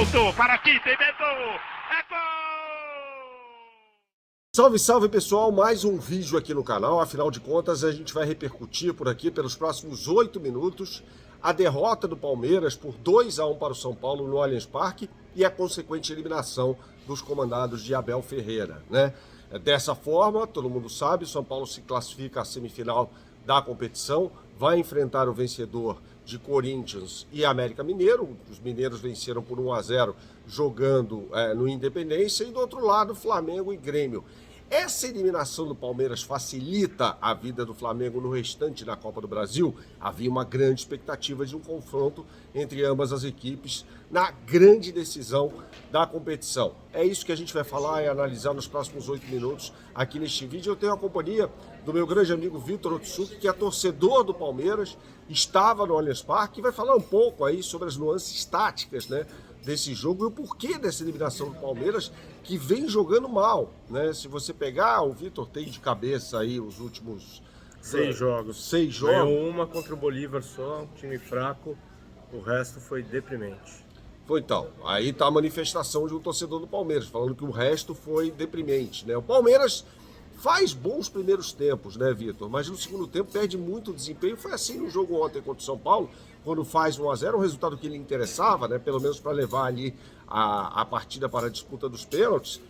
Soltou, para aqui, tem medo. É gol! Salve, salve pessoal, mais um vídeo aqui no canal. Afinal de contas, a gente vai repercutir por aqui pelos próximos 8 minutos a derrota do Palmeiras por 2-1 para o São Paulo no Allianz Parque e a consequente eliminação dos comandados de Abel Ferreira, né? Dessa forma, todo mundo sabe, o São Paulo se classifica à semifinal da competição, vai enfrentar o vencedor de Corinthians e América Mineiro. Os mineiros venceram por 1-0 jogando no Independência, e do outro lado Flamengo e Grêmio. Essa eliminação do Palmeiras facilita a vida do Flamengo no restante da Copa do Brasil? Havia uma grande expectativa de um confronto entre ambas as equipes na grande decisão da competição. É isso que a gente vai falar e analisar nos próximos 8 minutos aqui neste vídeo. Eu tenho a companhia do meu grande amigo Vitor Otsuki, que é torcedor do Palmeiras, estava no Allianz Parque, e vai falar um pouco aí sobre as nuances táticas, né, desse jogo e o porquê dessa eliminação do Palmeiras, que vem jogando mal, né? Se você pegar, o Vitor tem de cabeça aí os últimos 6 jogos. 6 jogos. Ganhou uma contra o Bolívar só, um time fraco, o resto foi deprimente. Foi então, aí tá a manifestação de um torcedor do Palmeiras, falando que o resto foi deprimente, né? O Palmeiras faz bons primeiros tempos, né, Vitor? Mas no segundo tempo perde muito desempenho. Foi assim no jogo ontem contra o São Paulo, quando faz 1-0, um resultado que lhe interessava, né? Pelo menos para levar ali a partida para a disputa dos pênaltis.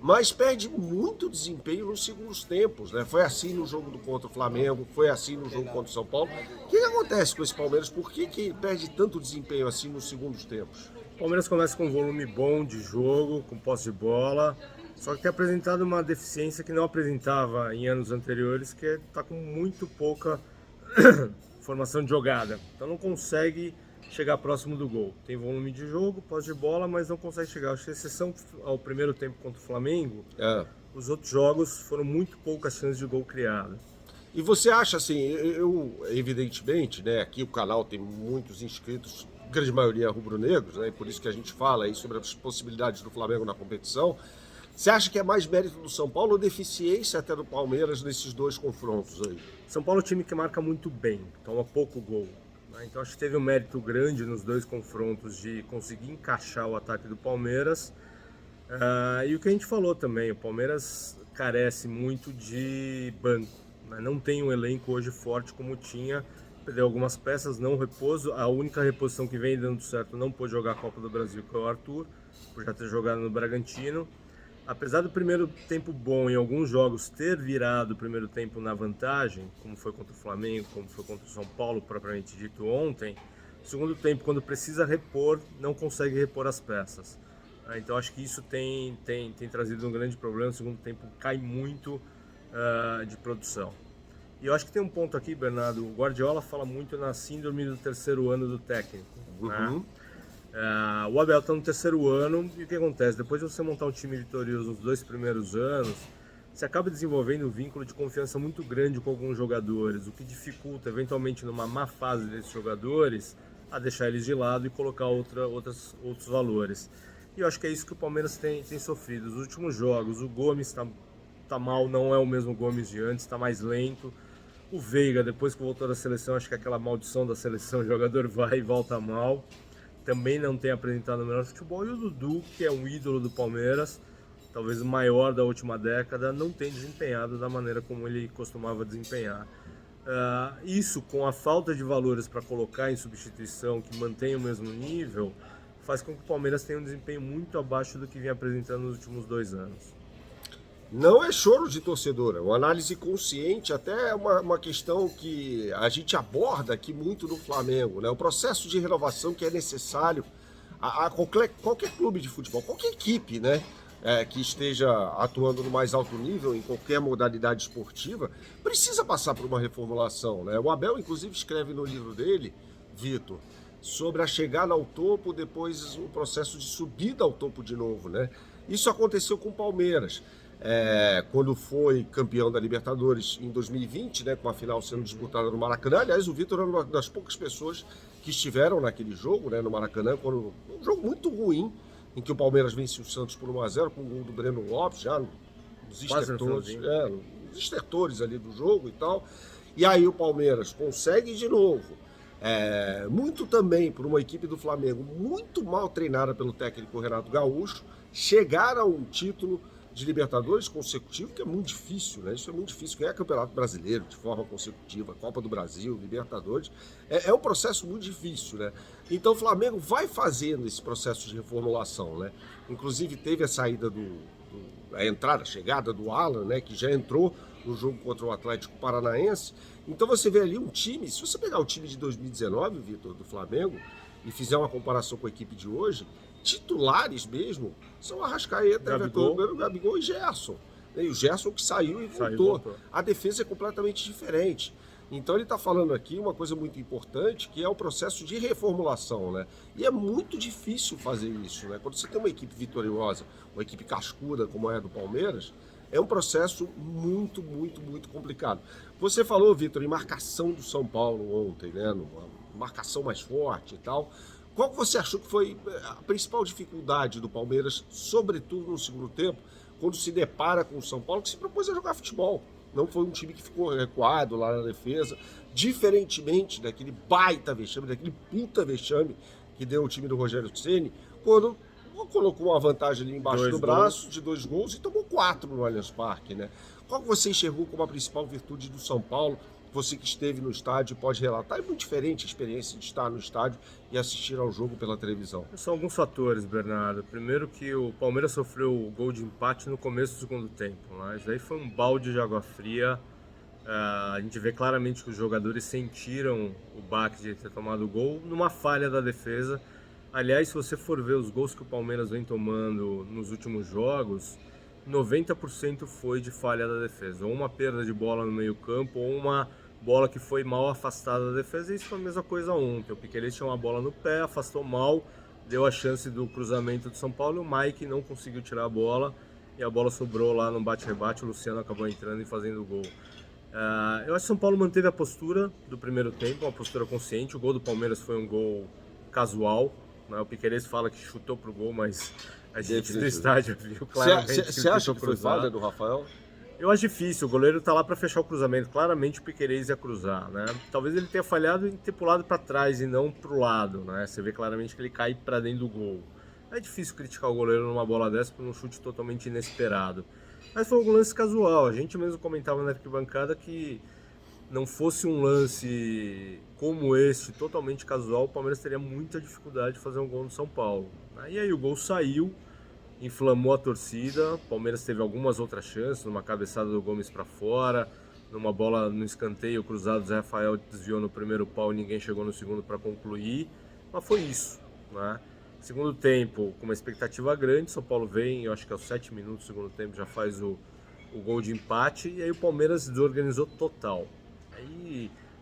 Mas perde muito desempenho nos segundos tempos, né? Foi assim no jogo contra o Flamengo, foi assim no jogo contra o São Paulo. O que acontece com esse Palmeiras? Por que perde tanto desempenho assim nos segundos tempos? O Palmeiras começa com um volume bom de jogo, com posse de bola, só que tem apresentado uma deficiência que não apresentava em anos anteriores, que está com muito pouca formação de jogada. Então não consegue chegar próximo do gol. Tem volume de jogo, posse de bola, mas não consegue chegar. Acho que, exceção ao primeiro tempo contra o Flamengo, os outros jogos foram muito poucas chances de gol criado. E você acha assim, eu evidentemente, né, aqui o canal tem muitos inscritos, grande maioria rubro-negros, né, e por isso que a gente fala aí sobre as possibilidades do Flamengo na competição. Você acha que é mais mérito do São Paulo ou deficiência até do Palmeiras nesses dois confrontos aí? São Paulo é um time que marca muito bem, toma pouco gol, né? Então acho que teve um mérito grande nos dois confrontos de conseguir encaixar o ataque do Palmeiras. E o que a gente falou também, o Palmeiras carece muito de banco, né? Não tem um elenco hoje forte como tinha, perdeu algumas peças, não repouso. A única reposição que vem dando certo não pôde jogar a Copa do Brasil, que é o Arthur, por já ter jogado no Bragantino. Apesar do primeiro tempo bom em alguns jogos ter virado o primeiro tempo na vantagem, como foi contra o Flamengo, como foi contra o São Paulo, propriamente dito ontem, o segundo tempo, quando precisa repor, não consegue repor as peças. Então acho que isso tem trazido um grande problema. O segundo tempo cai muito de produção. E eu acho que tem um ponto aqui, Bernardo, o Guardiola fala muito na síndrome do terceiro ano do técnico, né? O Abel está no terceiro ano, e o que acontece? Depois de você montar um time vitorioso nos 2 primeiros anos, você acaba desenvolvendo um vínculo de confiança muito grande com alguns jogadores, o que dificulta, eventualmente, numa má fase desses jogadores, a deixar eles de lado e colocar outros valores. E eu acho que é isso que o Palmeiras tem sofrido. Os últimos jogos, o Gomes tá mal, não é o mesmo Gomes de antes, está mais lento. O Veiga, depois que voltou da seleção, acho que aquela maldição da seleção, o jogador vai e volta mal. Também não tem apresentado o melhor futebol. E o Dudu, que é um ídolo do Palmeiras, talvez o maior da última década, não tem desempenhado da maneira como ele costumava desempenhar. Isso, com a falta de valores para colocar em substituição, que mantém o mesmo nível, faz com que o Palmeiras tenha um desempenho muito abaixo do que vinha apresentando nos últimos 2 anos. Não é choro de torcedor, é uma análise consciente, até uma questão que a gente aborda aqui muito no Flamengo, né? O processo de renovação que é necessário a qualquer clube de futebol, qualquer equipe, né? Que esteja atuando no mais alto nível em qualquer modalidade esportiva, precisa passar por uma reformulação, né? O Abel, inclusive, escreve no livro dele, Vitor, sobre a chegada ao topo, depois o processo de subida ao topo de novo, né? Isso aconteceu com o Palmeiras. Quando foi campeão da Libertadores em 2020, né, com a final sendo disputada no Maracanã. Aliás, o Vitor era uma das poucas pessoas que estiveram naquele jogo, né, no Maracanã, um jogo muito ruim, em que o Palmeiras venceu o Santos por 1-0, com o gol do Breno Lopes, já nos estertores ali do jogo e tal. E aí o Palmeiras consegue de novo Muito também por uma equipe do Flamengo muito mal treinada pelo técnico Renato Gaúcho, chegar a um título de Libertadores consecutivo, que é muito difícil, né? Isso é muito difícil. Ganhar Campeonato Brasileiro de forma consecutiva, Copa do Brasil, Libertadores, é um processo muito difícil, né? Então o Flamengo vai fazendo esse processo de reformulação, né? Inclusive teve a saída a chegada do Alan, né? Que já entrou no jogo contra o Atlético Paranaense. Então você vê ali um time, se você pegar o time de 2019, Vitor, do Flamengo, e fizer uma comparação com a equipe de hoje, titulares mesmo são Arrascaeta, Gabigol e Gerson. E o Gerson que saiu e voltou. A defesa é completamente diferente. Então ele está falando aqui uma coisa muito importante, que é o processo de reformulação, né? E é muito difícil fazer isso, né? Quando você tem uma equipe vitoriosa, uma equipe cascuda como é a do Palmeiras, é um processo muito, muito, muito complicado. Você falou, Vitor, em marcação do São Paulo ontem, né? Uma marcação mais forte e tal. Qual que você achou que foi a principal dificuldade do Palmeiras, sobretudo no segundo tempo, quando se depara com o São Paulo, que se propôs a jogar futebol? Não foi um time que ficou recuado lá na defesa, diferentemente daquele baita vexame, daquele puta vexame que deu o time do Rogério Ceni, quando colocou uma vantagem ali embaixo do braço de 2 gols e tomou 4 no Allianz Parque, né? Qual que você enxergou como a principal virtude do São Paulo? Você que esteve no estádio pode relatar. É muito diferente a experiência de estar no estádio e assistir ao jogo pela televisão. São alguns fatores, Bernardo. Primeiro que o Palmeiras sofreu o gol de empate no começo do segundo tempo. Mas aí foi um balde de água fria. A gente vê claramente que os jogadores sentiram o baque de ter tomado o gol numa falha da defesa. Aliás, se você for ver os gols que o Palmeiras vem tomando nos últimos jogos, 90% foi de falha da defesa. Ou uma perda de bola no meio campo, ou uma bola que foi mal afastada da defesa. E isso foi a mesma coisa ontem. O Piquerez tinha uma bola no pé, afastou mal, deu a chance do cruzamento do São Paulo e o Mike não conseguiu tirar a bola. E a bola sobrou lá no bate-rebate, o Luciano acabou entrando e fazendo o gol. Eu acho que o São Paulo manteve a postura do primeiro tempo, uma postura consciente. O gol do Palmeiras foi um gol casual, né? O Piquerez fala que chutou pro gol, mas a gente do estádio viu claramente. Você acha que foi falha do Rafael? Eu acho difícil, o goleiro tá lá para fechar o cruzamento, claramente o Piquerez ia cruzar, né? Talvez ele tenha falhado em ter pulado para trás e não pro lado, né? Você vê claramente que ele cai para dentro do gol. É difícil criticar o goleiro numa bola dessa por um chute totalmente inesperado. Mas foi um lance casual, a gente mesmo comentava na arquibancada que não fosse um lance como este, totalmente casual, o Palmeiras teria muita dificuldade de fazer um gol no São Paulo. E aí o gol saiu, inflamou a torcida, o Palmeiras teve algumas outras chances, numa cabeçada do Gomes para fora, numa bola no escanteio cruzado, Zé Rafael desviou no primeiro pau e ninguém chegou no segundo para concluir, mas foi isso, né? Segundo tempo, com uma expectativa grande, São Paulo vem, eu acho que aos 7 minutos do segundo tempo já faz o gol de empate, e aí o Palmeiras desorganizou total.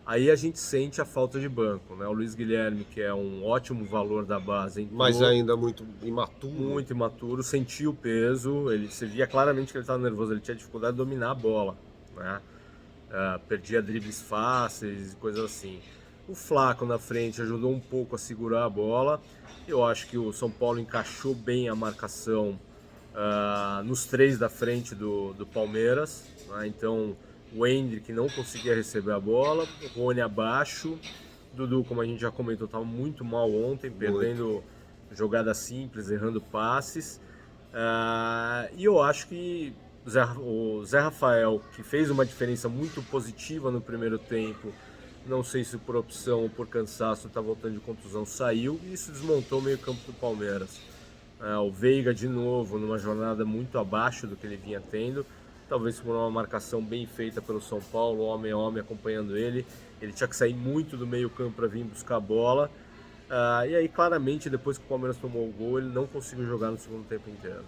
Aí a gente sente a falta de banco, né? O Luiz Guilherme, que é um ótimo valor da base, entrou, mas ainda muito imaturo. Muito imaturo, sentiu o peso, você via claramente que ele estava nervoso, ele tinha dificuldade de dominar a bola, né? Perdia dribles fáceis e coisas assim. O Flaco na frente ajudou um pouco a segurar a bola. Eu acho que o São Paulo encaixou bem a marcação nos 3 da frente do Palmeiras, né? Então o Endrick não conseguia receber a bola, o Rony abaixo, Dudu, como a gente já comentou, estava muito mal ontem, perdendo jogadas simples, errando passes, e eu acho que o Zé Rafael, que fez uma diferença muito positiva no primeiro tempo, não sei se por opção ou por cansaço, está voltando de contusão, saiu, e isso desmontou o meio campo do Palmeiras. O Veiga de novo, numa jornada muito abaixo do que ele vinha tendo, talvez por uma marcação bem feita pelo São Paulo, homem a homem acompanhando ele. Ele tinha que sair muito do meio campo para vir buscar a bola. E aí, claramente, depois que o Palmeiras tomou o gol, ele não conseguiu jogar no segundo tempo inteiro.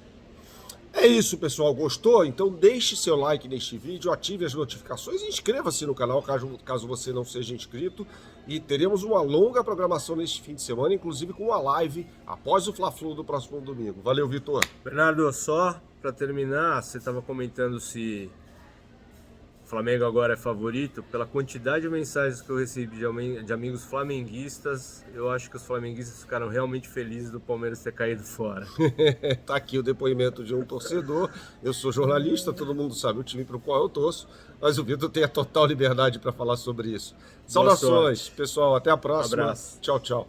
É isso, pessoal. Gostou? Então deixe seu like neste vídeo, ative as notificações e inscreva-se no canal caso você não seja inscrito. E teremos uma longa programação neste fim de semana, inclusive com uma live após o Fla-Flu do próximo domingo. Valeu, Vitor. Bernardo, só para terminar, você estava comentando se Flamengo agora é favorito, pela quantidade de mensagens que eu recebi de amigos flamenguistas, eu acho que os flamenguistas ficaram realmente felizes do Palmeiras ter caído fora. Tá aqui o depoimento de um torcedor. Eu sou jornalista, todo mundo sabe o time para o qual eu torço, mas o Vitor tem a total liberdade para falar sobre isso. Saudações, pessoal. Até a próxima. Abraço. Tchau, tchau.